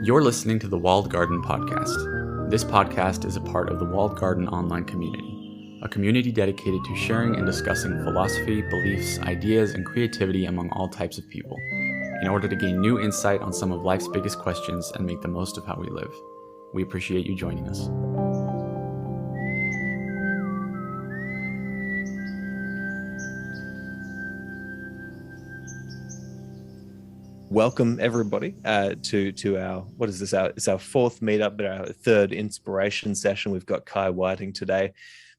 You're listening to the Walled Garden podcast. This podcast is a part of the Walled Garden online community, a community dedicated to sharing and discussing philosophy, beliefs, ideas, and creativity among all types of people, in order to gain new insight on some of life's biggest questions and make the most of how we live. We appreciate you joining us. Welcome everybody to our it's our fourth meetup, but our third inspiration session. We've got Kai Whiting today,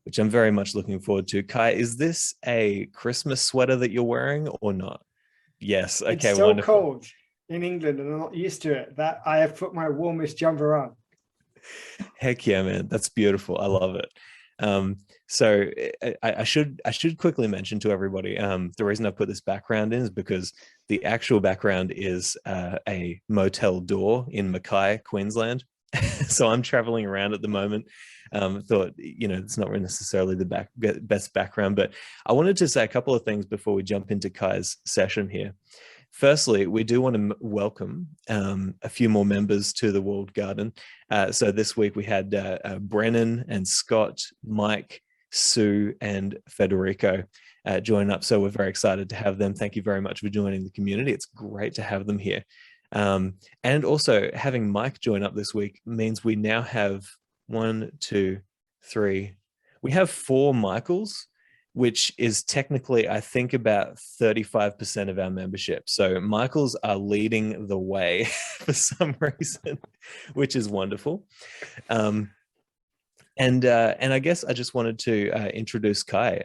which I'm very much looking forward to. Kai, is this a Christmas sweater that you're wearing or not? Yes. Okay. It's so wonderful. cold in England, and I'm not used to it, that I have put my warmest jumper on. Heck yeah, man! That's beautiful. I love it. So I should quickly mention to everybody, the reason I put this background in is because the actual background is a motel door in Mackay, Queensland. So I'm traveling around at the moment. Thought, it's not necessarily the best background, but I wanted to say a couple of things before we jump into Kai's session here. Firstly, we do want to welcome a few more members to the Walled Garden. So this week we had Brennan and Scott, Mike, Sue, and Federico join up. So we're very excited to have them. Thank you very much for joining the community. It's great to have them here. And also having Mike join up this week means we now have we have 4 Michaels, which is technically, I think, about 35% of our membership. So Michaels are leading the way for some reason, which is wonderful. And I guess I just wanted to introduce Kai.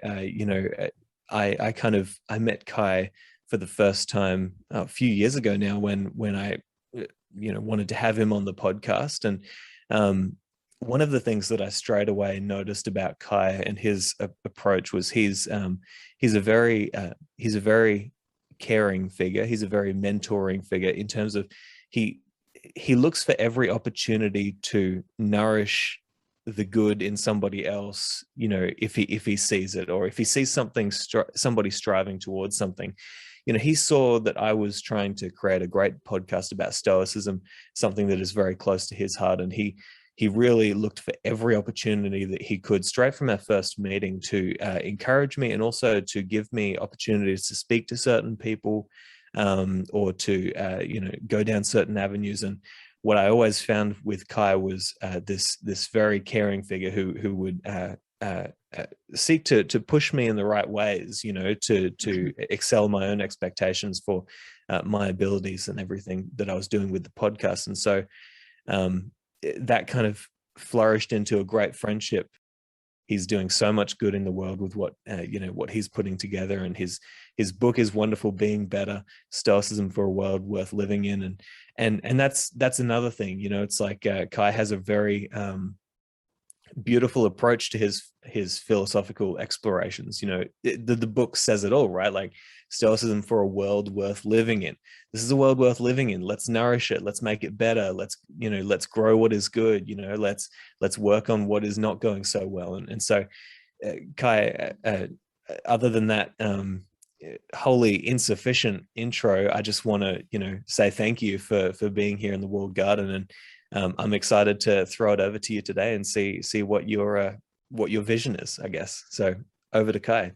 I met Kai for the first time a few years ago now when I wanted to have him on the podcast. And one of the things that I straight away noticed about Kai and his approach was he's a very caring figure. He's a very mentoring figure in terms of he looks for every opportunity to nourish the good in somebody else. If he sees it, or if he sees something, somebody striving towards something. He saw that I was trying to create a great podcast about Stoicism, something that is very close to his heart, and he really looked for every opportunity that he could, straight from our first meeting, to encourage me and also to give me opportunities to speak to certain people, or to go down certain avenues. And what I always found with Kai was this very caring figure who would seek to push me in the right ways, to excel my own expectations for my abilities and everything that I was doing with the podcast. And so that kind of flourished into a great friendship. He's doing so much good in the world with what he's putting together, and his book is wonderful, Being Better: Stoicism for a World Worth Living In. And that's another thing. It's like Kai has a very beautiful approach to his philosophical explorations. The book says it all, right? Like, Stoicism for a world worth living in. This is a world worth living in. Let's nourish it. Let's make it better. Let's grow what is good. Let's work on what is not going so well. And so, Kai, other than that wholly insufficient intro, I just want to say thank you for being here in the Walled Garden, and I'm excited to throw it over to you today and see what your vision is, I guess. So over to Kai.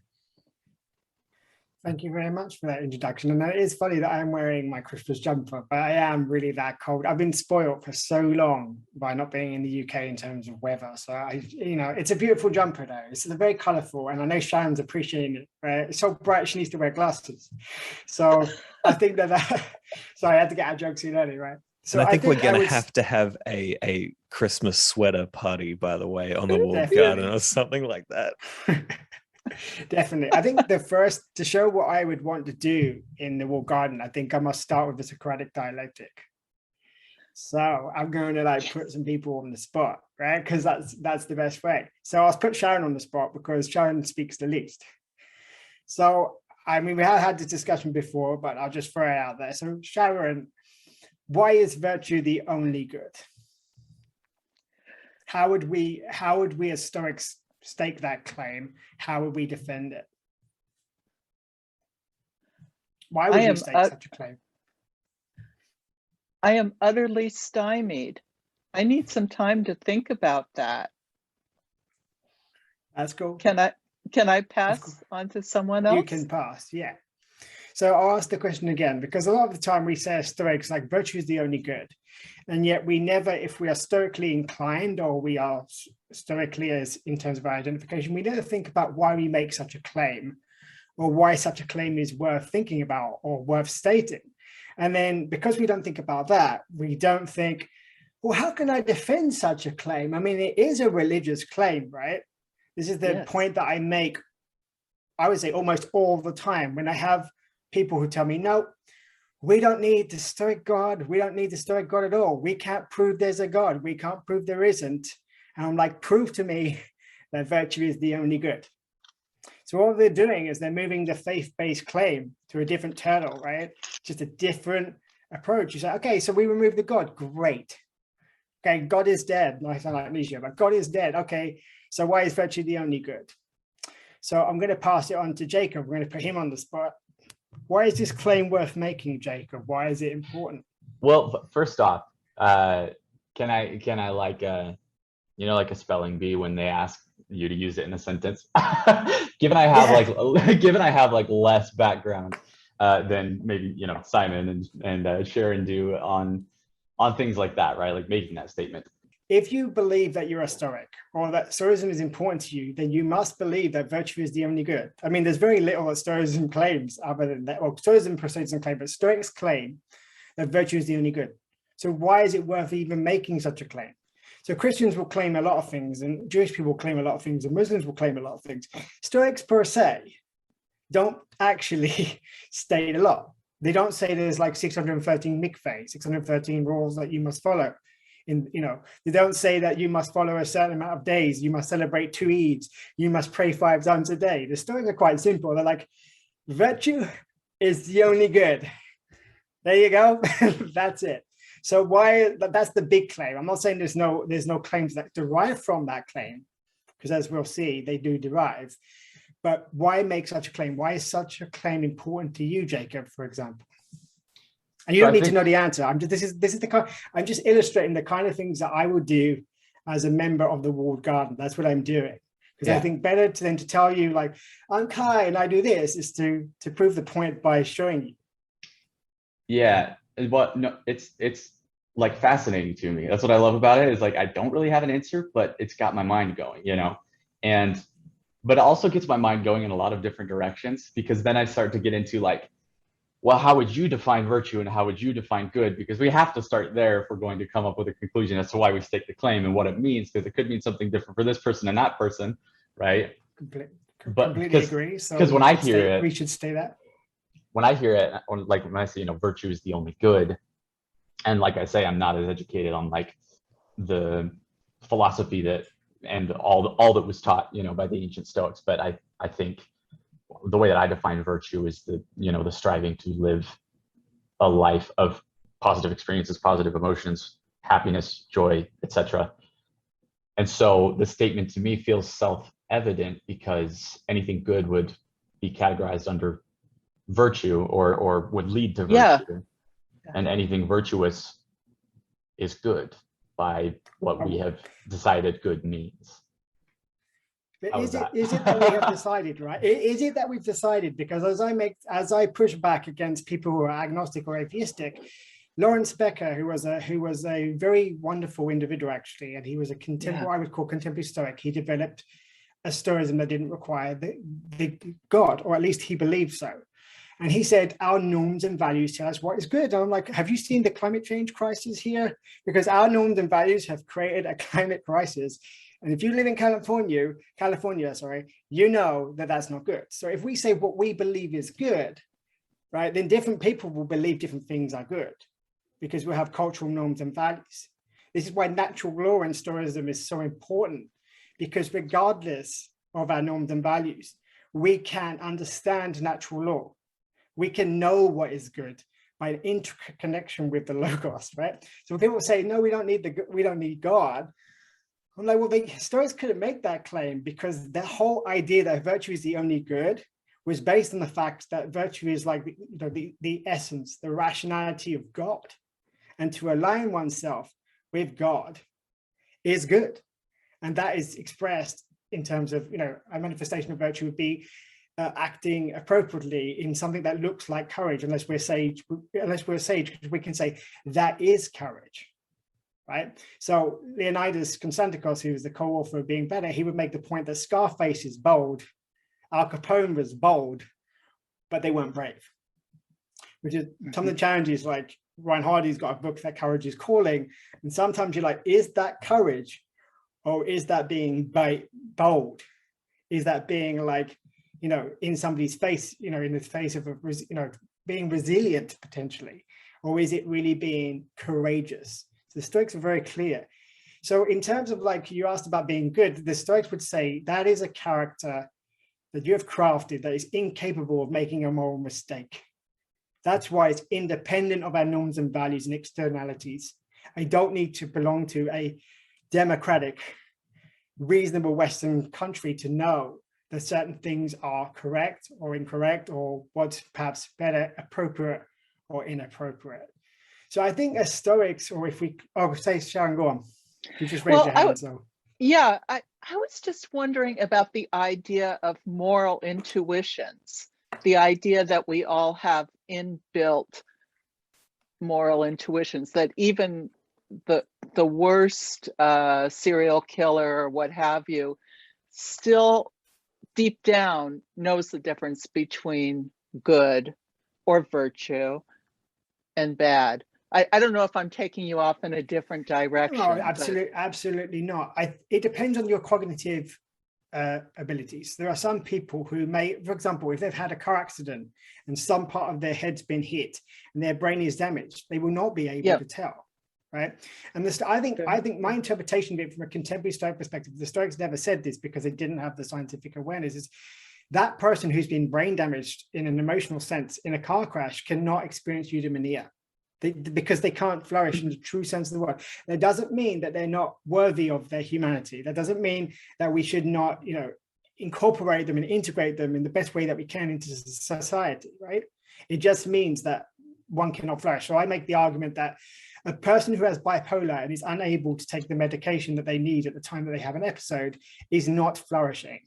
Thank you very much for that introduction. And it is funny that I'm wearing my Christmas jumper, but I am really that cold. I've been spoiled for so long by not being in the UK in terms of weather. So it's a beautiful jumper though. It's very colourful, and I know Sharon's appreciating it. Right? It's so bright she needs to wear glasses. So I think that sorry, I had to get our jokes in early, right? So and I think we're going to have a Christmas sweater party, by the way, on the Walled Garden or something like that. Definitely. I think to show what I would want to do in the Walled Garden, I think I must start with the Socratic dialectic. So I'm going to put some people on the spot, right? Because that's the best way. So I'll put Sharon on the spot because Sharon speaks the least. So, we have had this discussion before, but I'll just throw it out there. So Sharon, why is virtue the only good? How would we as Stoics stake that claim? How would we defend it? Why would you stake such a claim? I am utterly stymied. I need some time to think about that. That's cool. Can I pass on to someone else? You can pass, yeah. So I'll ask the question again, because a lot of the time we say as Stoics, like virtue is the only good. And yet we never, if we are stoically inclined or we are stoically as in terms of our identification, we never think about why we make such a claim or why such a claim is worth thinking about or worth stating. And then because we don't think about that, we don't think, well, how can I defend such a claim? I mean, it is a religious claim, right? This is the point that I make, I would say almost all the time when I have people who tell me, no, we don't need the Stoic God. We don't need the Stoic God at all. We can't prove there's a God. We can't prove there isn't. And I'm like, prove to me that virtue is the only good. So what they're doing is they're moving the faith-based claim to a different turtle, right? Just a different approach. You say, okay, so we remove the God. Great. Okay, God is dead. No, I sound like amnesia, but God is dead. Okay, so why is virtue the only good? So I'm going to pass it on to Jacob. We're going to put him on the spot. Why is this claim worth making, Jacob? Why is it important? Well, first off, can I like like a spelling bee when they ask you to use it in a sentence? given I have like less background than maybe Simon and Sharon do on things like that, right? Like making that statement. If you believe that you're a Stoic or that Stoicism is important to you, then you must believe that virtue is the only good. I mean, there's very little that Stoicism claims other than that. Well, Stoicism proceeds and claim, but Stoics claim that virtue is the only good. So why is it worth even making such a claim? So Christians will claim a lot of things, and Jewish people will claim a lot of things, and Muslims will claim a lot of things. Stoics per se don't actually state a lot. They don't say there's like 613 mikveh, 613 rules that you must follow. They don't say that you must follow a certain amount of days, you must celebrate 2 Eids, you must pray 5 times a day. The Stoics are quite simple. They're like, virtue is the only good. There you go. That's it. So that's the big claim. I'm not saying there's no claims that derive from that claim, because as we'll see, they do derive. But why make such a claim? Why is such a claim important to you, Jacob, for example? And you don't need to know the answer. I'm just illustrating the kind of things that I would do as a member of the walled garden. That's what I'm doing. Because I think better than to tell you like, I'm Kai and I do this, is to prove the point by showing you. Yeah. Well, no, it's like fascinating to me. That's what I love about it, is like, I don't really have an answer, but it's got my mind going, but it also gets my mind going in a lot of different directions, because then I start to get into like, well, how would you define virtue and how would you define good? Because we have to start there if we're going to come up with a conclusion as to why we stake the claim and what it means, because it could mean something different for this person and that person, right? Completely agree. So because when I hear it, we should stay that. When I hear it, like when I say, virtue is the only good, and like I say, I'm not as educated on like the philosophy that and all that was taught, by the ancient Stoics, but I think the way that I define virtue is the striving to live a life of positive experiences, positive emotions, happiness, joy, etc. And so the statement to me feels self-evident, because anything good would be categorized under virtue or would lead to virtue. And anything virtuous is good by what we have decided good means. Is it that we have decided, right? Is it that we've decided? Because as I push back against people who are agnostic or atheistic, Lawrence Becker, who was a very wonderful individual actually, and he was a contemporary, I would call contemporary Stoic. He developed a Stoicism that didn't require the God, or at least he believed so. And he said, our norms and values tell us what is good. And I'm like, have you seen the climate change crisis here? Because our norms and values have created a climate crisis. And if you live in California, you know that that's not good. So if we say what we believe is good, right, then different people will believe different things are good, because we have cultural norms and values. This is why natural law and Stoicism is so important, because regardless of our norms and values, we can understand natural law. We can know what is good by an interconnection with the logos, right? So when people say, no, we don't need God, I'm like, well, the Stoics couldn't make that claim, because the whole idea that virtue is the only good was based on the fact that virtue is like the essence, the rationality of God. and to align oneself with God is good. And that is expressed in terms of, a manifestation of virtue would be acting appropriately in something that looks like courage, unless we're sage, because we can say that is courage, right? So Leonidas Konstantikos, who was the co-author of Being Better, he would make the point that Scarface is bold, Al Capone was bold, but they weren't brave, which is some of the challenges. Like Ryan Hardy's got a book that Courage is Calling, and sometimes you're like, is that courage, or is that being bold? Is that being like, in somebody's face, in the face of being resilient potentially, or is it really being courageous? So the Stoics are very clear. So in terms of, like, you asked about being good, the Stoics would say that is a character that you have crafted that is incapable of making a moral mistake. That's why it's independent of our norms and values and externalities. I don't need to belong to a democratic, reasonable Western country to know that certain things are correct or incorrect, or what's perhaps better, appropriate or inappropriate. So I think as Stoics, or if we, say, Sharon, go on. You just raised your hand, so. Yeah, I was just wondering about the idea of moral intuitions, the idea that we all have inbuilt moral intuitions, that even the worst serial killer or what have you still deep down knows the difference between good or virtue and bad. I don't know if I'm taking you off in a different direction. No, absolutely not. It depends on your cognitive abilities. There are some people who may, for example, if they've had a car accident and some part of their head's been hit and their brain is damaged, they will not be able to tell, right? And I think my interpretation of it from a contemporary Stoic perspective, the Stoics never said this because they didn't have the scientific awareness, is that person who's been brain damaged in an emotional sense in a car crash cannot experience eudaimonia. Because they can't flourish in the true sense of the word. That doesn't mean that they're not worthy of their humanity. That doesn't mean that we should not, incorporate them and integrate them in the best way that we can into society, right? It just means that one cannot flourish. So I make the argument that a person who has bipolar and is unable to take the medication that they need at the time that they have an episode is not flourishing.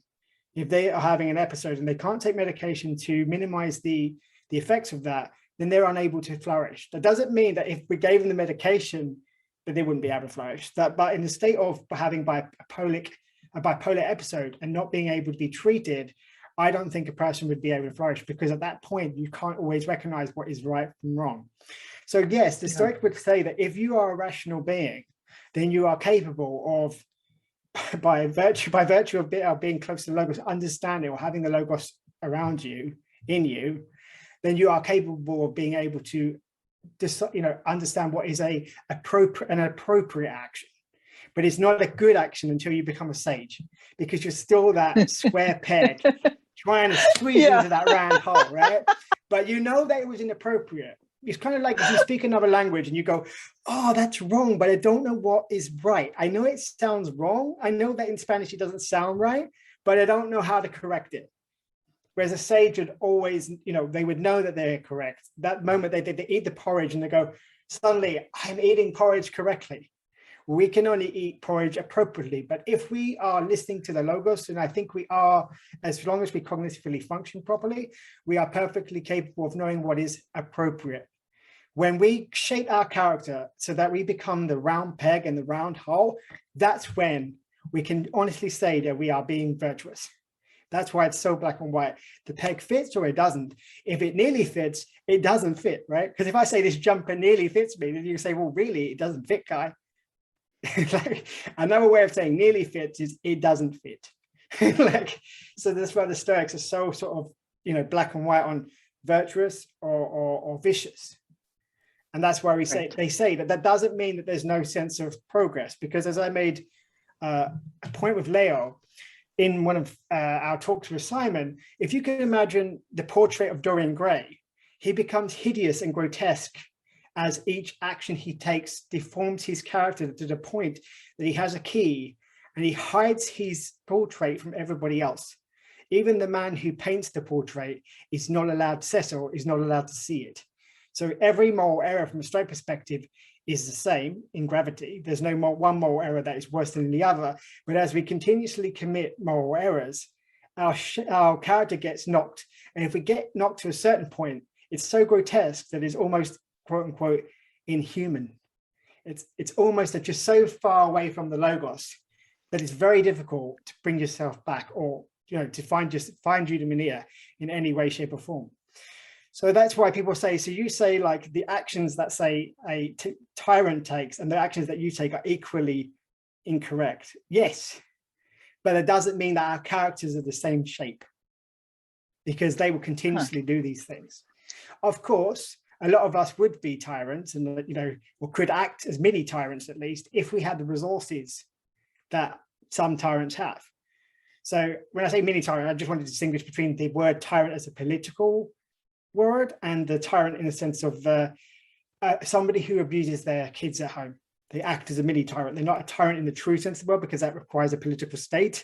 If they are having an episode and they can't take medication to minimize the effects of that, then they're unable to flourish. That doesn't mean that if we gave them the medication that they wouldn't be able to flourish. But in the state of having a bipolar episode and not being able to be treated, I don't think a person would be able to flourish, because at that point you can't always recognize what is right from wrong. So yes, the Stoic would say that if you are a rational being, then you are capable of, by virtue of being close to the Logos, understanding or having the Logos around you, in you, then you are capable of being able to understand what is an appropriate action. But it's not a good action until you become a sage, because you're still that square peg trying to squeeze into that round hole, right? But you know that it was inappropriate. It's kind of like if you speak another language and you go, oh, that's wrong, but I don't know what is right. I know it sounds wrong. I know that in Spanish it doesn't sound right, but I don't know how to correct it. Whereas a sage would always, they would know that they're correct. That moment they eat the porridge and they go, suddenly, I'm eating porridge correctly. We can only eat porridge appropriately. But if we are listening to the Logos, and I think we are, as long as we cognitively function properly, we are perfectly capable of knowing what is appropriate. When we shape our character so that we become the round peg and the round hole, that's when we can honestly say that we are being virtuous. That's why it's so black and white. The peg fits or it doesn't. If it nearly fits, it doesn't fit, right? Because if I say this jumper nearly fits me, then you say, well, really, it doesn't fit, guy. Like, another way of saying nearly fits is it doesn't fit. So that's why the Stoics are so sort of, black and white on virtuous or vicious. And that's why they say that doesn't mean that there's no sense of progress, because as I made a point with Leo, in one of our talks with Simon, if you can imagine the portrait of Dorian Gray, he becomes hideous and grotesque as each action he takes deforms his character to the point that he has a key and he hides his portrait from everybody else. Even the man who paints the portrait is not allowed to see it. So every moral error from a Stoic perspective is the same in gravity. There's no one moral error that is worse than the other. But as we continuously commit moral errors, our character gets knocked. And if we get knocked to a certain point, it's so grotesque that it's almost, quote unquote, inhuman. It's almost just so far away from the logos that it's very difficult to bring yourself back, or to find eudaimonia in any way, shape, or form. So that's why people say, so you say like the actions that say a tyrant takes and the actions that you take are equally incorrect. Yes, but it doesn't mean that our characters are the same shape, because they will continuously do these things. Of course, a lot of us would be tyrants and, or could act as mini tyrants at least, if we had the resources that some tyrants have. So when I say mini tyrant, I just want to distinguish between the word tyrant as a political word and the tyrant in the sense of somebody who abuses their kids at home. They act as a mini tyrant. They're not a tyrant in the true sense of the word, because that requires a political state,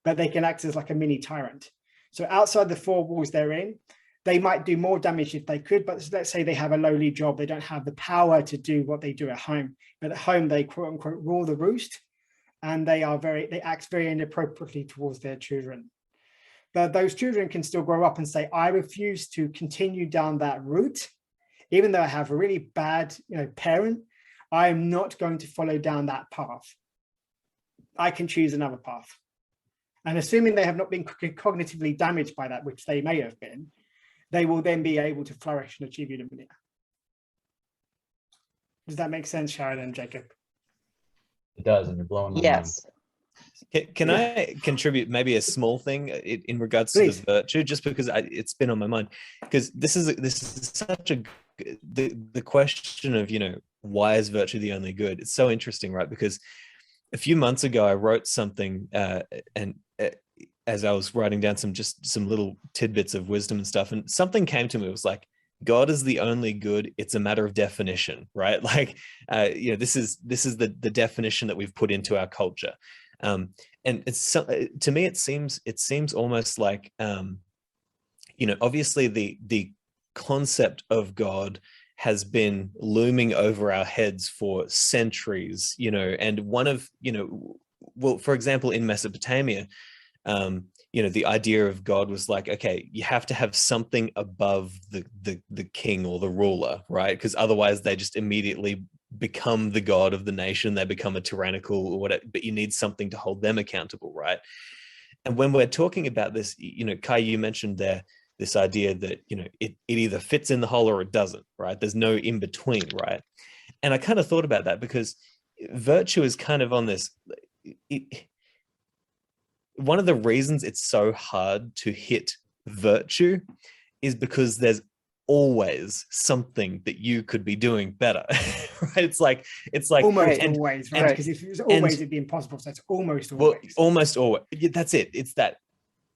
but they can act as like a mini tyrant. So outside the four walls they're in, they might do more damage if they could, but let's say they have a lowly job. They don't have the power to do what they do at home, but at home they quote unquote rule the roost, and they act very inappropriately towards their children. But those children can still grow up and say, I refuse to continue down that route, even though I have a really bad parent. I am not going to follow down that path. I can choose another path. And assuming they have not been cognitively damaged by that, which they may have been, they will then be able to flourish and achieve eudaimonia. Does that make sense, Sharon and Jacob? It does, and you're blowing my mind. Yes. Can I contribute maybe a small thing in regards to the virtue, just because it's been on my mind? Because this is such a the question of why is virtue the only good? It's so interesting, right? Because a few months ago I wrote something, and as I was writing down some little tidbits of wisdom and stuff, and something came to me. It was like, God is the only good. It's a matter of definition, right? Like, this is the definition that we've put into our culture. And it's to me, it seems almost like, obviously the concept of God has been looming over our heads for centuries, and one of, well, for example, in Mesopotamia, the idea of God was like, okay, you have to have something above the king or the ruler, right? Because otherwise they just immediately become the god of the nation. They become a tyrannical or whatever, but you need something to hold them accountable, right? And when we're talking about this, Kai, you mentioned there this idea that, it either fits in the hole or it doesn't, right? There's no in between, right? And I kind of thought about that because virtue is kind of on this, one of the reasons it's so hard to hit virtue is because there's always something that you could be doing better, right? It's like almost always, right? Because if it was always, it'd be impossible. So it's almost always. Well, almost always. That's it. It's that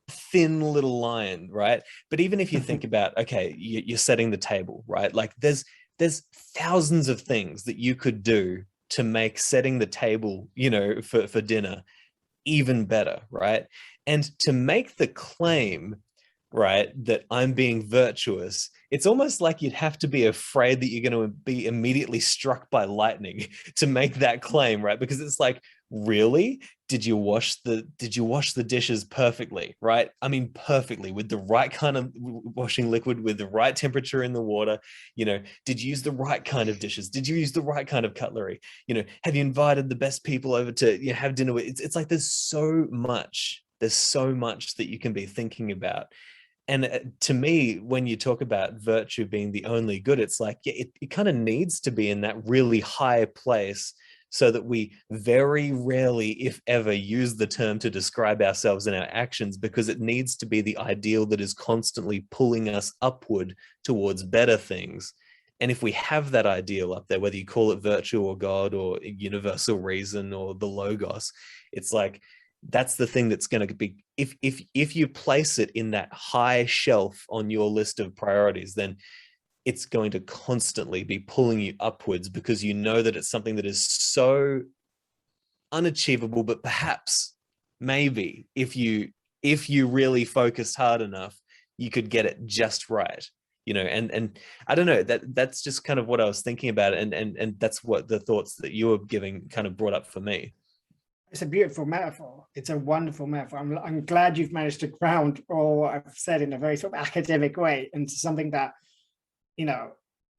thin little line, right? But even if you think about, okay, you're setting the table, right? Like there's thousands of things that you could do to make setting the table, for dinner even better, right? And to make the claim, right, that I'm being virtuous, it's almost like you'd have to be afraid that you're going to be immediately struck by lightning to make that claim, right? Because it's like, really? Did you wash the dishes perfectly, right? I mean, perfectly, with the right kind of washing liquid, with the right temperature in the water. Did you use the right kind of dishes? Did you use the right kind of cutlery? Have you invited the best people over to have dinner with? It's like there's so much that you can be thinking about. And to me, when you talk about virtue being the only good, it's like, yeah, it kind of needs to be in that really high place so that we very rarely, if ever, use the term to describe ourselves and our actions, because it needs to be the ideal that is constantly pulling us upward towards better things. And if we have that ideal up there, whether you call it virtue or God or universal reason or the logos, it's like, that's the thing that's going to be, if you place it in that high shelf on your list of priorities, then it's going to constantly be pulling you upwards, because you know that it's something that is so unachievable, but perhaps maybe if you really focused hard enough, you could get it just right. and I don't know, that's just kind of what I was thinking about, and that's what the thoughts that you were giving kind of brought up for me. It's a beautiful metaphor. It's a wonderful metaphor. I'm glad you've managed to ground all what I've said in a very sort of academic way into something that,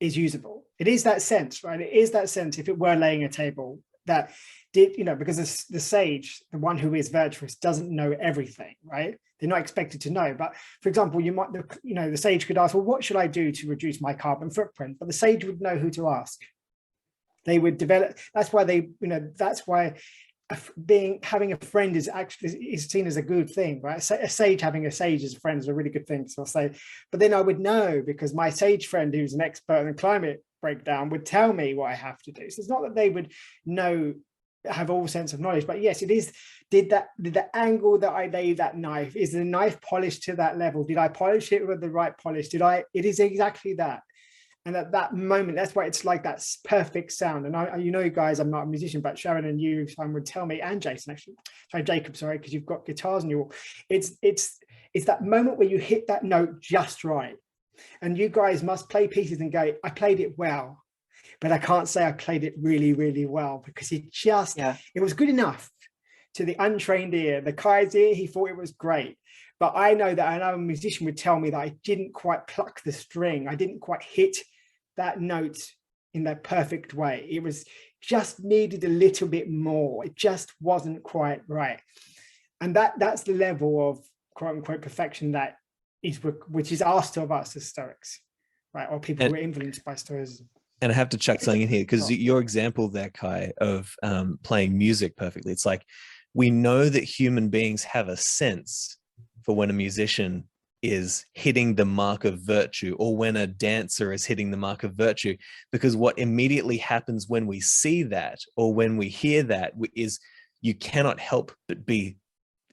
is usable. It is that sense, right? It is that sense, if it were laying a table, that did, because the sage, the one who is virtuous, doesn't know everything, right? They're not expected to know. But for example, the sage could ask, well, what should I do to reduce my carbon footprint? But the sage would know who to ask. They would develop. That's why having a friend is seen as a good thing, right? A sage having a sage as a friend is a really good thing. So I'll say, but then I would know, because my sage friend, who's an expert in climate breakdown, would tell me what I have to do. So it's not that they would have all sense of knowledge, but yes, it is. Did the angle that I lay that knife, is the knife polished to that level? Did I polish it with the right polish? It is exactly that. And at that moment, that's why it's like that perfect sound. And guys, I'm not a musician, but Sharon and you, Simon, would tell me, and Jason, actually, Jacob, because you've got guitars in your wall. It's that moment where you hit that note just right. And you guys must play pieces and go, I played it well, but I can't say I played it really, really well, because it was good enough to the untrained ear. The Kai's ear, he thought it was great. But I know that another musician would tell me that I didn't quite pluck the string. I didn't quite hit that note in that perfect way. It was just needed a little bit more. It just wasn't quite right. And that's the level of quote unquote perfection which is asked of us as Stoics, right? Or people who are influenced by Stoicism. And I have to chuck something in here, because your example there, Kai, of playing music perfectly, it's like, we know that human beings have a sense for when a musician is hitting the mark of virtue, or when a dancer is hitting the mark of virtue, because what immediately happens when we see that, or when we hear that, is you cannot help but be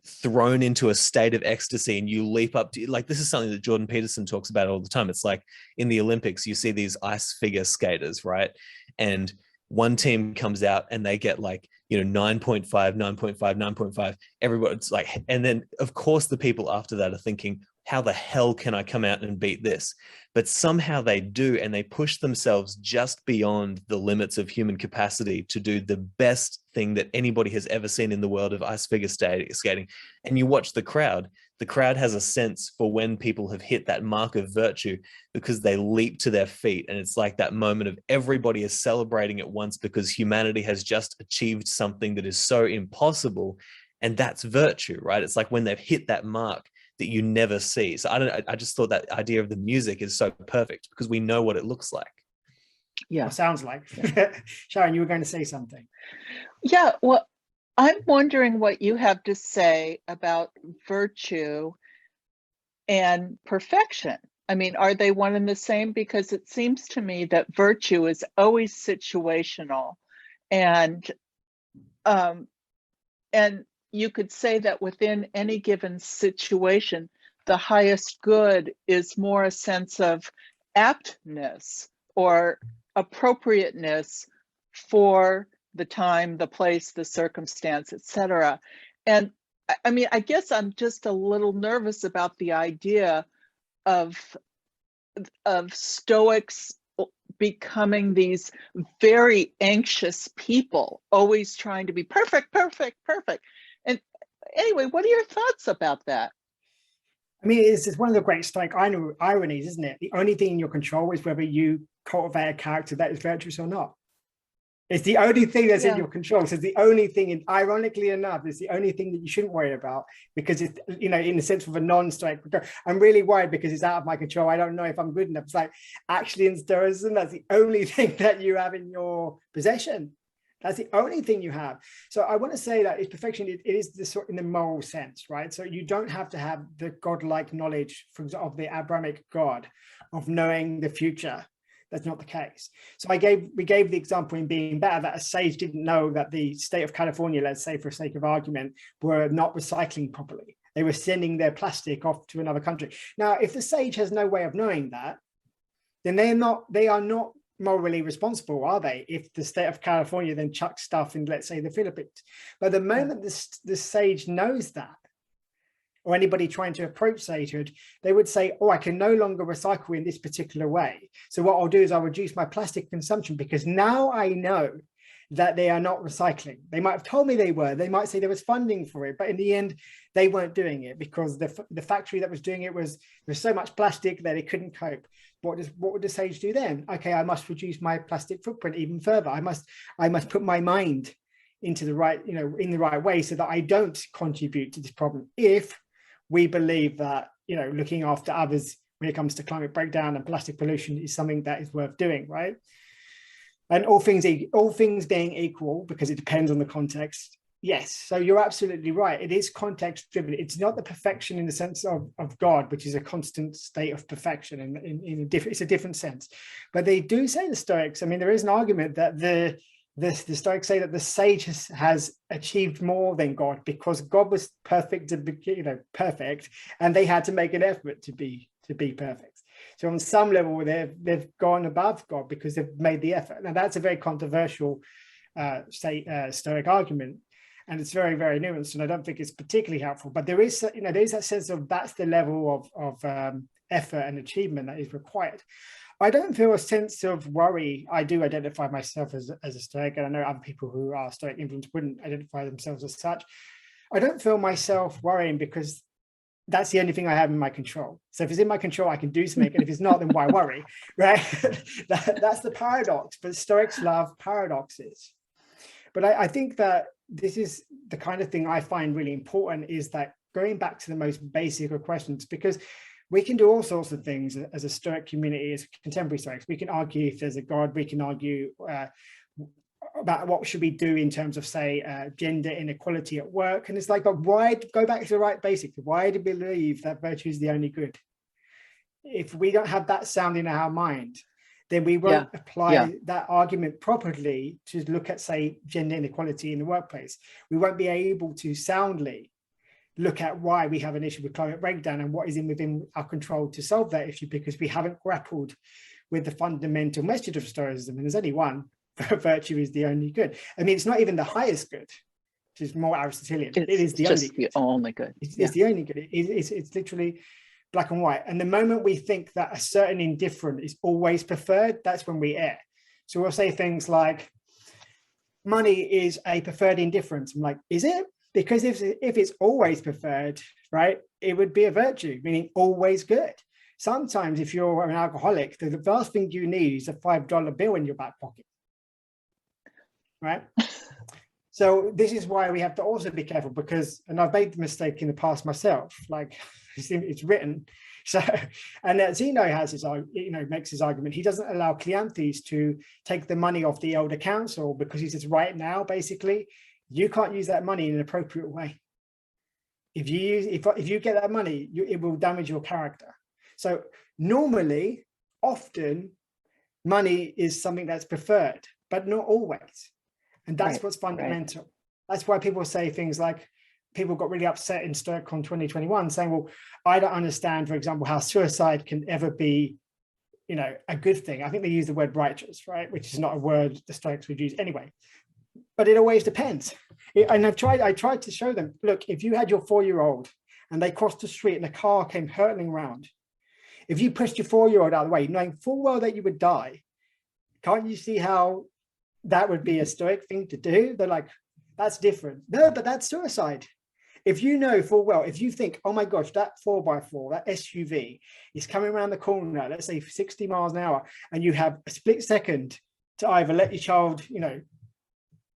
thrown into a state of ecstasy, and you leap up to, like, this is something that Jordan Peterson talks about all the time. It's like in the Olympics, you see these ice figure skaters, right? And one team comes out and they get 9.5, 9.5, 9.5. Everybody's like, and then of course the people after that are thinking, how the hell can I come out and beat this? But somehow they do, and they push themselves just beyond the limits of human capacity to do the best thing that anybody has ever seen in the world of ice figure skating. And you watch the crowd has a sense for when people have hit that mark of virtue, because they leap to their feet. And it's like that moment of everybody is celebrating at once, because humanity has just achieved something that is so impossible. And that's virtue, right? It's like when they've hit that mark that you never see. So I just thought that idea of the music is so perfect, because we know what it looks like. Yeah, sounds like. Sharon, you were going to say something. Yeah, well, I'm wondering what you have to say about virtue and perfection. I mean, are they one and the same? Because it seems to me that virtue is always situational, and you could say that within any given situation, the highest good is more a sense of aptness or appropriateness for the time, the place, the circumstance, etc. And I mean, I guess I'm just a little nervous about the idea of Stoics becoming these very anxious people, always trying to be perfect, perfect, perfect. And anyway, what are your thoughts about that? I mean, it's one of the great Stoic ironies, isn't it? The only thing in your control is whether you cultivate a character that is virtuous or not. It's the only thing that's in your control. So it's the only thing, and ironically enough, it's the only thing that you shouldn't worry about, because it's, in the sense of a non-Stoic, I'm really worried because it's out of my control. I don't know if I'm good enough. It's like, actually in Stoicism, that's the only thing that you have in your possession. That's the only thing you have. So I want to say that it's perfection. It is the sort in the moral sense, right? So you don't have to have the godlike knowledge, for example, of the Abrahamic God, of knowing the future. That's not the case. So we gave the example in Being Better that a sage didn't know that the state of California, let's say for sake of argument, were not recycling properly. They were sending their plastic off to another country. Now, if the sage has no way of knowing that, then they are not morally responsible, are they? If the state of California then chucks stuff in, let's say, the Philippines. But the moment the sage knows that, or anybody trying to approach sagehood, they would say, oh, I can no longer recycle in this particular way. So what I'll do is I'll reduce my plastic consumption because now I know that they are not recycling. They might have told me they were, they might say there was funding for it, but in the end, they weren't doing it because the factory that was doing it was, there's so much plastic that it couldn't cope. What would the sage do then? Okay, I must reduce my plastic footprint even further. I must put my mind into the right, in the right way so that I don't contribute to this problem. If we believe that, looking after others when it comes to climate breakdown and plastic pollution is something that is worth doing, right? And all things being equal, because it depends on the context. Yes, so you're absolutely right. It is context driven. It's not the perfection in the sense of God, which is a constant state of perfection, and it's a different sense. But they do say, the Stoics, I mean, there is an argument that the Stoics say that the sage has achieved more than God because God was perfect, perfect, and they had to make an effort to be perfect. So on some level, they've gone above God because they've made the effort. Now that's a very controversial Stoic argument, and it's very, very nuanced, and I don't think it's particularly helpful. But there is that sense of that's the level of effort and achievement that is required. I don't feel a sense of worry. I do identify myself as a Stoic, and I know other people who are Stoic influenced wouldn't identify themselves as such. I don't feel myself worrying because that's the only thing I have in my control. So if it's in my control, I can do something. And if it's not, then why worry, right? That's the paradox. But Stoics love paradoxes. But I think that this is the kind of thing I find really important, is that going back to the most basic of questions, because we can do all sorts of things as a Stoic community, as contemporary Stoics. We can argue if there's a God, we can argue about what should we do in terms of, say, gender inequality at work. And it's like, but why go back to the right basics? Why do we believe that virtue is the only good? If we don't have that sound in our mind, then we won't apply that argument properly to look at, say, gender inequality in the workplace. We won't be able to soundly look at why we have an issue with climate breakdown and what is within our control to solve that issue, because we haven't grappled with the fundamental message of Stoicism. And there's only one: virtue is the only good. I mean, it's not even the highest good, which is more Aristotelian. It is the only good. It's the only good. It's literally black and white. And the moment we think that a certain indifferent is always preferred, that's when we err. So we'll say things like, money is a preferred indifference. I'm like, is it? Because if it's always preferred, right, it would be a virtue, meaning always good. Sometimes if you're an alcoholic, the last thing you need is a $5 bill in your back pocket, right? So this is why we have to also be careful, because, and I've made the mistake in the past myself, like it's written. So, and Zeno has his, makes his argument. He doesn't allow Cleanthes to take the money off the elder council because he says, right now, basically, you can't use that money in an appropriate way. If you get that money, it will damage your character. So normally, often, money is something that's preferred, but not always. And that's what's fundamental. Right. That's why people say things like, people got really upset in StoicCon 2021 saying, well, I don't understand, for example, how suicide can ever be, a good thing. I think they use the word righteous, right? Which is not a word the Stoics would use anyway. But it always depends. And I tried to show them, look, if you had your 4-year-old and they crossed the street and a car came hurtling around, if you pushed your 4-year-old out of the way, knowing full well that you would die, can't you see how that would be a Stoic thing to do? They're like, that's different. No, but that's suicide. If you know full well, if you think, oh my gosh, that 4x4, that SUV is coming around the corner, let's say 60 miles an hour, and you have a split second to either let your child,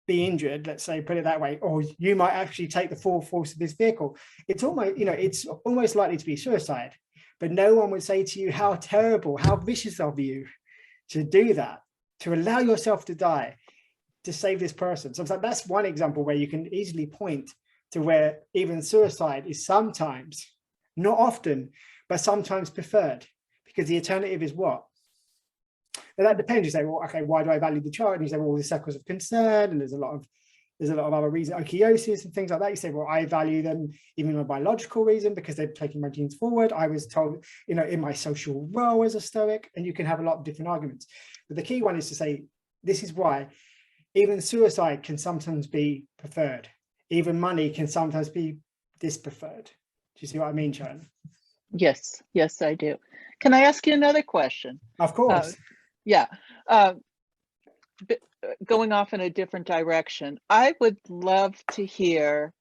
be injured, let's say, put it that way, or you might actually take the full force of this vehicle, it's almost, it's almost likely to be suicide. But no one would say to you, how terrible, how vicious of you to do that, to allow yourself to die to save this person. So that's one example where you can easily point to where even suicide is sometimes, not often, but sometimes preferred, because the alternative is what? Now that depends. You say, well, okay, why do I value the child? And you say, well, there's circles of concern, and there's a lot of other reasons, ochiosis and things like that. You say, well, I value them even in a biological reason because they're taking my genes forward. I was told, in my social role as a Stoic, and you can have a lot of different arguments. But the key one is to say, this is why even suicide can sometimes be preferred. Even money can sometimes be dispreferred. you see what I mean, Sharon? Yes, yes, I do. Can I ask you another question? Of course. Yeah. Going off in a different direction, I would love to hear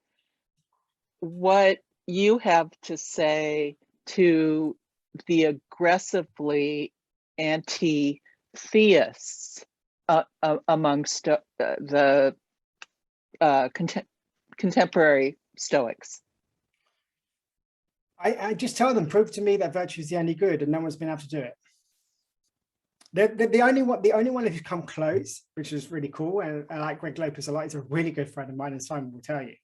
what you have to say to the aggressively anti-theists amongst the contemporary Stoics. I just tell them, prove to me that virtue is the only good, and no one's been able to do it. The only one who's come close, which is really cool, and I like Greg Lopez a lot. He's a really good friend of mine, and Simon will tell you.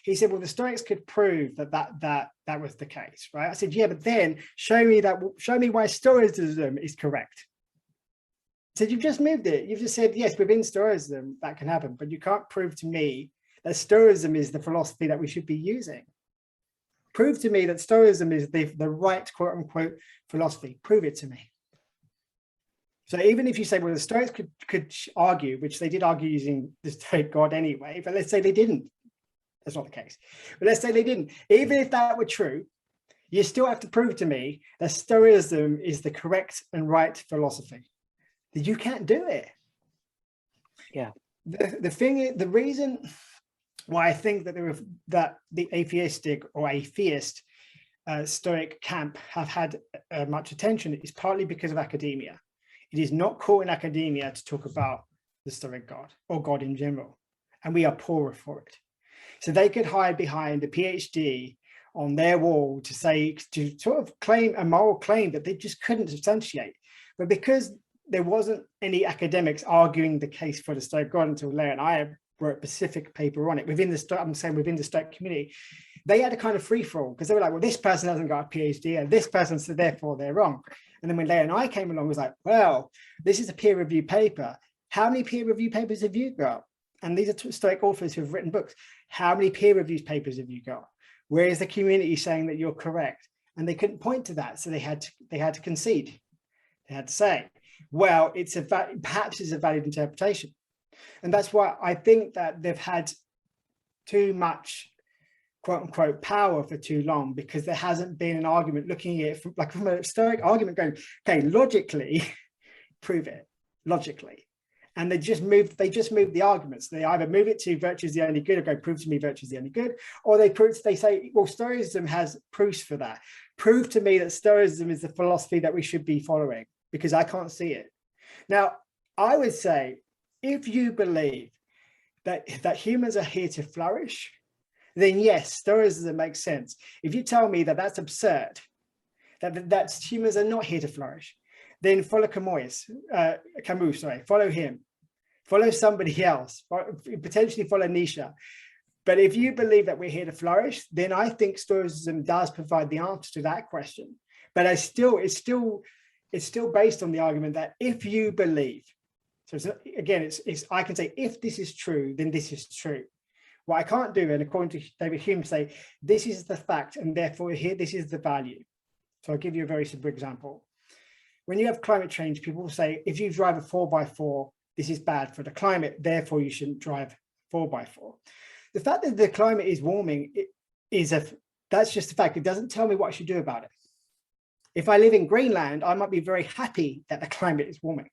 He said, well, the Stoics could prove that was the case, right? I said, yeah, but then show me why Stoicism is correct. I said, you've just moved it. You've just said, yes, within Stoicism that can happen, but you can't prove to me that Stoicism is the philosophy that we should be using. Prove to me that Stoicism is the right, quote unquote, philosophy. Prove it to me. So even if you say, well, the Stoics could argue, which they did argue using the Stoic God anyway, but let's say they didn't. That's not the case. But let's say they didn't. Even if that were true, you still have to prove to me that Stoicism is the correct and right philosophy. That you can't do it. Yeah. The reason why I think that the atheistic or atheist Stoic camp have had much attention is partly because of academia. It is not cool in academia to talk about the Stoic God or God in general, and we are poorer for it. So they could hide behind a PhD on their wall to sort of claim a moral claim that they just couldn't substantiate. But because there wasn't any academics arguing the case for the Stoic God until Larry and I wrote a specific paper on it within the Stoic community, they had a kind of free-for-all because they were like, well, this person hasn't got a PhD and this person, so therefore they're wrong. And then when Leah and I came along, it was like, well, this is a peer-reviewed paper. How many peer-reviewed papers have you got? And these are Stoic authors who have written books. How many peer-reviewed papers have you got? Where is the community saying that you're correct? And they couldn't point to that, so they had to concede. They had to say, well, perhaps it's a valid interpretation. And that's why I think that they've had too much quote unquote power for too long, because there hasn't been an argument looking at it from a Stoic argument going, okay, logically prove it logically. And they just move the arguments. They either move it to virtue is the only good, or go prove to me virtue is the only good, or they say, well, Stoicism has proofs for that. Prove to me that Stoicism is the philosophy that we should be following, because I can't see it. Now, I would say, if you believe that humans are here to flourish, then yes, Stoicism makes sense. If you tell me that that's absurd, that humans are not here to flourish, then follow Camus, follow him, follow somebody else, potentially follow Nietzsche. But if you believe that we're here to flourish, then I think Stoicism does provide the answer to that question. But it's still based on the argument that if you believe, so again, I can say, if this is true, then this is true. What I can't do, and according to David Hume, say, this is the fact, and therefore here, this is the value. So I'll give you a very simple example. When you have climate change, people will say, if you drive a 4x4, this is bad for the climate, therefore you shouldn't drive 4x4. The fact that the climate is warming, that's just a fact. It doesn't tell me what I should do about it. If I live in Greenland, I might be very happy that the climate is warming.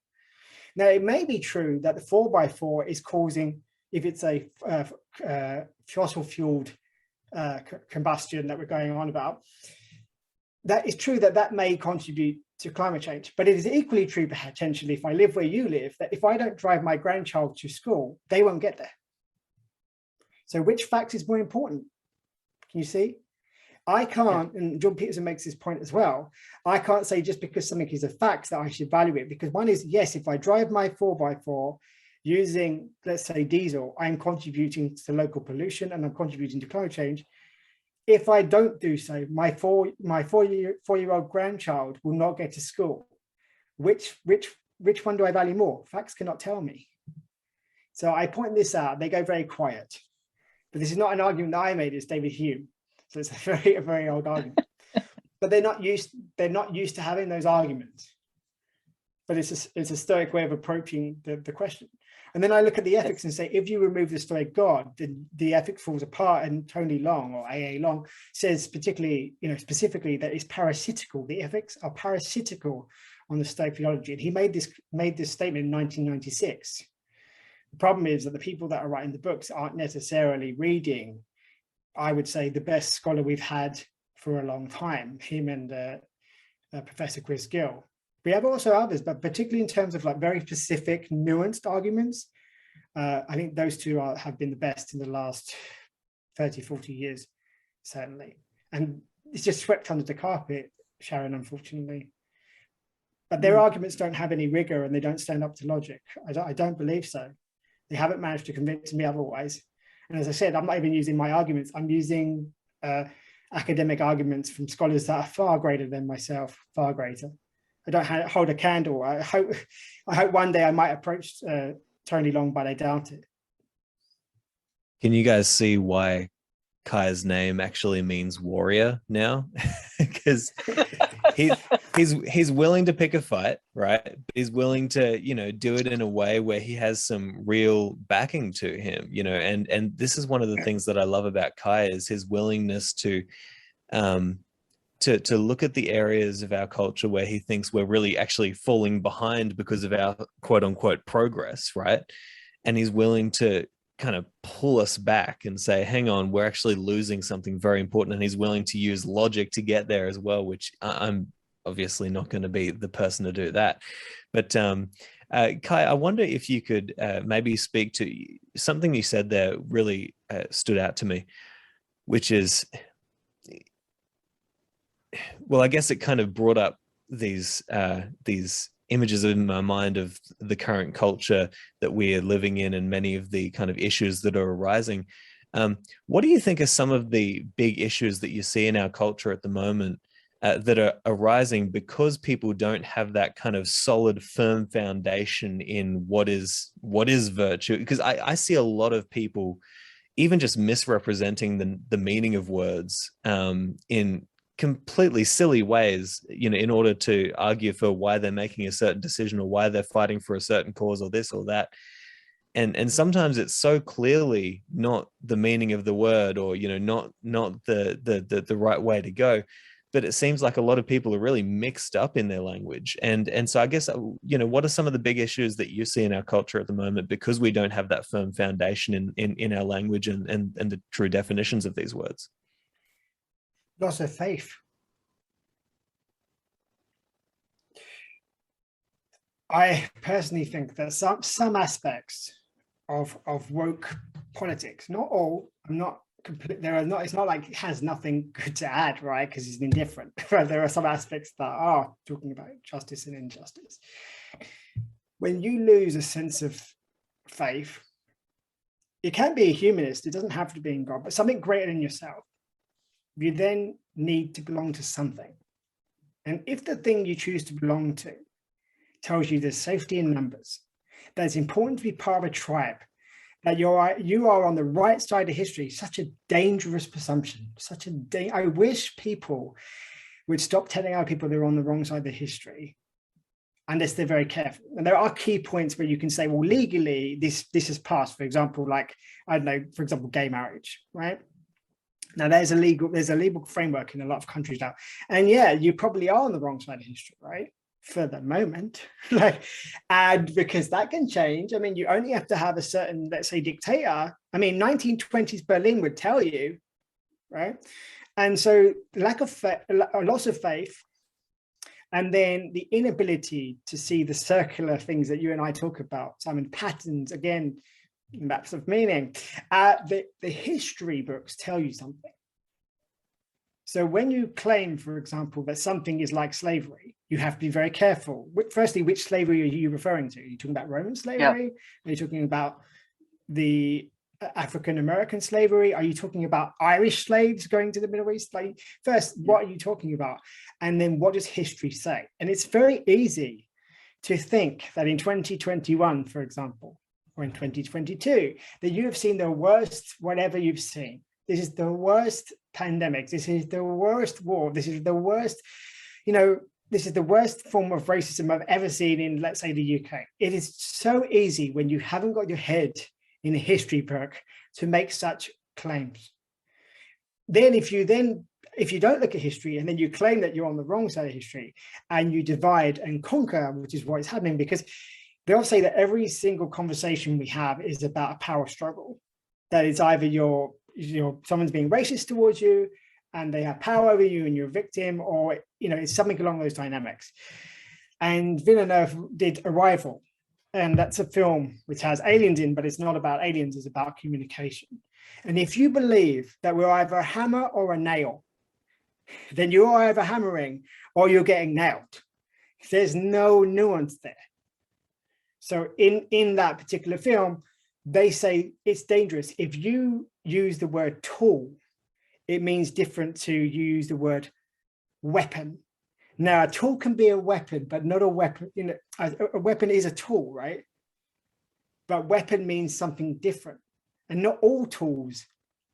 Now, it may be true that the 4x4 is causing, if it's a fossil-fueled combustion that we're going on about, that is true that may contribute to climate change. But it is equally true, potentially, if I live where you live, that if I don't drive my grandchild to school, they won't get there. So which fact is more important? Can you see? I can't, and John Peterson makes this point as well, I can't say just because something is a fact that I should value it, because one is, yes, if I drive my 4x4 using, let's say, diesel, I'm contributing to local pollution and I'm contributing to climate change. If I don't do so, my four-year-old grandchild will not get to school. Which one do I value more? Facts cannot tell me. So I point this out, they go very quiet. But this is not an argument that I made, it's David Hume. So it's a very old argument. But they're not used to having those arguments. but it's a Stoic way of approaching the question. And then I look at the ethics and say, if you remove the Stoic God, then the ethics falls apart. And Tony Long, or A.A. Long, says particularly, specifically, that it's parasitical. The ethics are parasitical on the Stoic theology. And he made this statement in 1996. The problem is that the people that are writing the books aren't necessarily reading, I would say, the best scholar we've had for a long time, him and Professor Chris Gill. We have also others, but particularly in terms of like very specific, nuanced arguments, I think those two have been the best in the last 30, 40 years, certainly. And it's just swept under the carpet, Sharon, unfortunately. But their arguments don't have any rigor and they don't stand up to logic. I don't believe so. They haven't managed to convince me otherwise. And as I said, I'm not even using my arguments. I'm using academic arguments from scholars that are far greater than myself, far greater. I don't hold a candle. I hope one day I might approach Tony Long, but I doubt it. Can you guys see why Kai's name actually means warrior now? Because he's willing to pick a fight, right? He's willing to, do it in a way where he has some real backing to him, and this is one of the things that I love about Kai, is his willingness to look at the areas of our culture where he thinks we're really actually falling behind because of our quote unquote progress, right? And he's willing to kind of pull us back and say, hang on, we're actually losing something very important. And he's willing to use logic to get there as well, which I'm obviously not going to be the person to do that. But Kai, I wonder if you could maybe speak to something you said there really stood out to me, which is, well, I guess it kind of brought up these images in my mind of the current culture that we are living in and many of the kind of issues that are arising. What do you think are some of the big issues that you see in our culture at the moment that are arising because people don't have that kind of solid, firm foundation in what is virtue? Because I see a lot of people even just misrepresenting the meaning of words in completely silly ways, in order to argue for why they're making a certain decision or why they're fighting for a certain cause or this or that. And sometimes it's so clearly not the meaning of the word, or, not the right way to go. But it seems like a lot of people are really mixed up in their language. And so I guess, what are some of the big issues that you see in our culture at the moment because we don't have that firm foundation in our language and the true definitions of these words? Loss of faith. I personally think that some aspects of woke politics, not all, I'm not complete, there are not, it's not like it has nothing good to add, right? Because it's indifferent. But there are some aspects that are talking about justice and injustice. When you lose a sense of faith, it can be a humanist, it doesn't have to be in God, but something greater than yourself. You then need to belong to something. And if the thing you choose to belong to tells you there's safety in numbers, that it's important to be part of a tribe, that you are on the right side of history, such a dangerous presumption, I wish people would stop telling other people they're on the wrong side of history, unless they're very careful. And there are key points where you can say, well, legally, this has passed, for example, like, I don't know, for example, gay marriage, right? Now there's a legal framework in a lot of countries now. And yeah, you probably are on the wrong side of history, right? For the moment, and because that can change. I mean, you only have to have a certain, let's say, dictator. I mean, 1920s Berlin would tell you, right? And so a loss of faith, and then the inability to see the circular things that you and I talk about, Simon, patterns, again, maps of meaning. The history books tell you something. So when you claim, for example, that something is like slavery, you have to be very careful. Firstly, which slavery are you referring to? Are you talking about Roman slavery? Yeah. Are you talking about the African-American slavery? Are you talking about Irish slaves going to the Middle East? Like, first, what are you talking about? And then what does history say? And it's very easy to think that in 2021, for example, or in 2022, that you have seen the worst, whatever you've seen. This is the worst pandemic. This is the worst war. This is the worst, this is the worst form of racism I've ever seen in, let's say, the UK. It is so easy when you haven't got your head in a history book to make such claims. Then if you don't look at history and then you claim that you're on the wrong side of history and you divide and conquer, which is what is happening, because they'll say that every single conversation we have is about a power struggle. That it's either someone's being racist towards you and they have power over you and you're a victim, or it's something along those dynamics. And Villeneuve did Arrival, and that's a film which has aliens in, but it's not about aliens, it's about communication. And if you believe that we're either a hammer or a nail, then you're either hammering or you're getting nailed. There's no nuance there. So in that particular film, they say it's dangerous. If you use the word tool, it means different to you use the word weapon. Now, a tool can be a weapon, but not a weapon. A weapon is a tool, right? But weapon means something different. And not all tools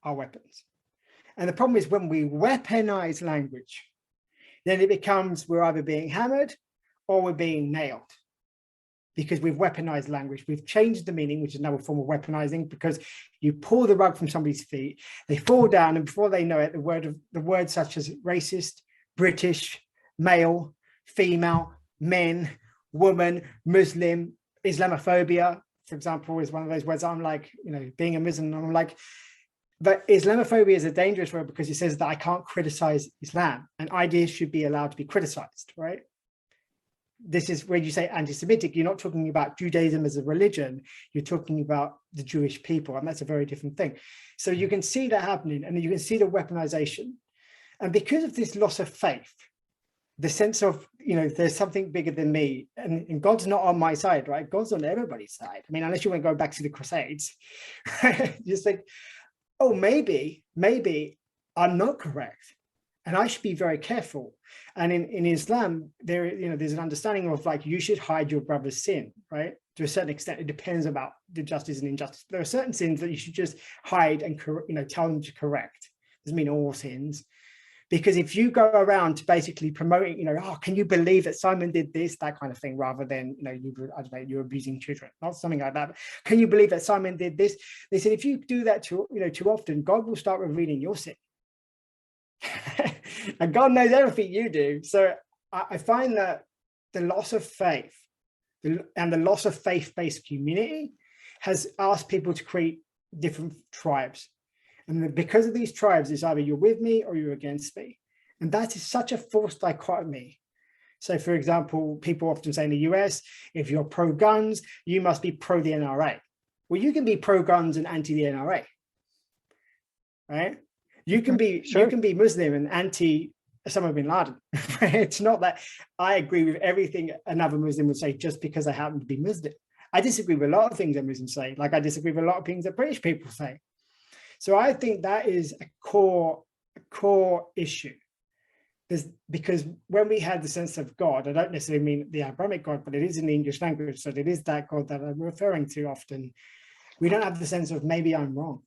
are weapons. And the problem is when we weaponize language, then it becomes we're either being hammered or we're being nailed. Because we've weaponized language, we've changed the meaning, which is another form of weaponizing, because you pull the rug from somebody's feet, they fall down, and before they know it, the words such as racist, British, male, female, men, woman, Muslim, Islamophobia, for example, is one of those words. I'm like, being a Muslim, I'm like, but Islamophobia is a dangerous word because it says that I can't criticize Islam, and ideas should be allowed to be criticized, right? This is when you say anti-Semitic, you're not talking about Judaism as a religion, you're talking about the Jewish people, and that's a very different thing. So you can see that happening, and you can see the weaponization. And because of this loss of faith, the sense of, there's something bigger than me, and God's not on my side, right? God's on everybody's side. I mean, unless you want to go back to the Crusades, just like, oh, maybe I'm not correct. And I should be very careful. And in Islam, there's an understanding of like, you should hide your brother's sin, right? To a certain extent, it depends about the justice and injustice. There are certain sins that you should just hide and, tell them to correct. Doesn't mean all sins. Because if you go around to basically promoting, can you believe that Simon did this, that kind of thing, rather than, you're abusing children, not something like that. Can you believe that Simon did this? They said, if you do that too often, God will start revealing your sin. And God knows everything you do. So I find that the loss of faith and the loss of faith-based community has asked people to create different tribes. And because of these tribes, it's either you're with me or you're against me. And that is such a false dichotomy. So, for example, people often say in the US, if you're pro-guns, you must be pro the NRA. Well, you can be pro-guns and anti the NRA, right? You can be You can be Muslim and anti Osama bin Laden. It's not that I agree with everything another Muslim would say just because I happen to be Muslim. I disagree with a lot of things that Muslims say, like I disagree with a lot of things that British people say. So I think that is a core issue. Because when we had the sense of God, I don't necessarily mean the Abrahamic God, but it is in the English language, so it is that God that I'm referring to often. We don't have the sense of maybe I'm wrong.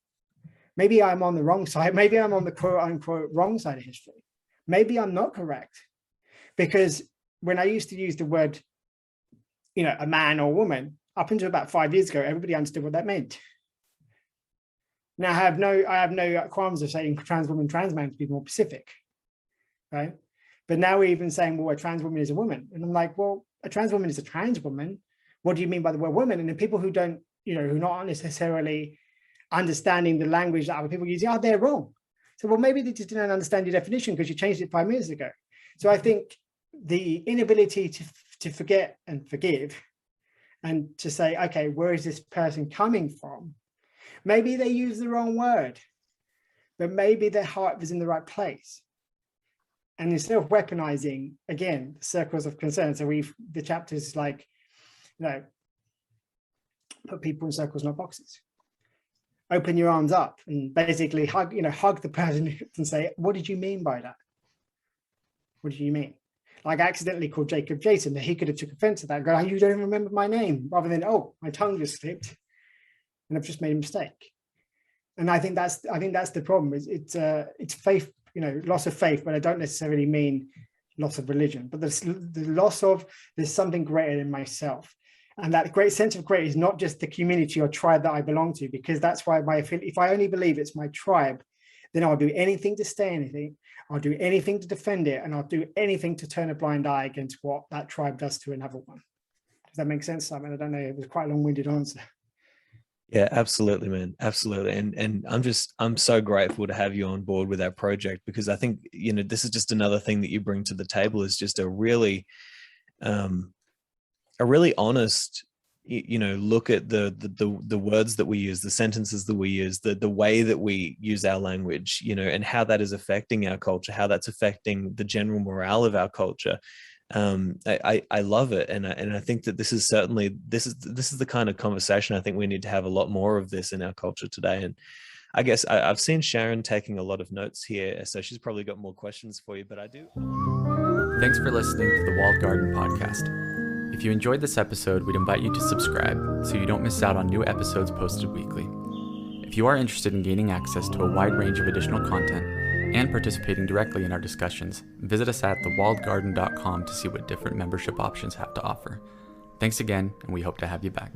Maybe I'm on the wrong side. Maybe I'm on the quote unquote wrong side of history. Maybe I'm not correct. Because when I used to use the word, a man or woman, up until about 5 years ago, everybody understood what that meant. Now I have no qualms of saying trans woman, trans man to be more specific, right? But now we're even saying, well, a trans woman is a woman. And I'm like, well, a trans woman is a trans woman. What do you mean by the word woman? And the people who don't, who not necessarily understanding the language that other people use, they're wrong. So, well, maybe they just didn't understand your definition because you changed it 5 minutes ago. So I think the inability to forget and forgive and to say, okay, where is this person coming from? Maybe they use the wrong word, but maybe their heart was in the right place. And instead of weaponizing, again, circles of concern. So the chapters like, put people in circles, not boxes. Open your arms up and basically hug the person and say, what did you mean by that? What did you mean? Like I accidentally called Jacob Jason, that he could have took offense to that. Go, you don't even remember my name, rather than, oh, my tongue just slipped and I've just made a mistake. And I think that's the problem. It's faith, loss of faith, but I don't necessarily mean loss of religion, but the loss of there's something greater than myself. And that great sense of great is not just the community or tribe that I belong to, because that's why if I only believe it's my tribe, then I'll do anything to stay anything. I'll do anything to defend it, and I'll do anything to turn a blind eye against what that tribe does to another one. Does that make sense, Simon? I don't know. It was quite a long-winded answer. Yeah, absolutely, man. Absolutely. And I'm so grateful to have you on board with our project, because I think, this is just another thing that you bring to the table, is just a really honest, look at the words that we use, the sentences that we use, the way that we use our language, and how that is affecting our culture, how that's affecting the general morale of our culture. I love it, and I think that this is the kind of conversation I think we need to have a lot more of this in our culture today. And I guess I've seen Sharon taking a lot of notes here, so she's probably got more questions for you, but I do. Thanks for listening to the Walled Garden podcast. If you enjoyed this episode, we'd invite you to subscribe so you don't miss out on new episodes posted weekly. If you are interested in gaining access to a wide range of additional content and participating directly in our discussions, visit us at thewalledgarden.com to see what different membership options have to offer. Thanks again, and we hope to have you back.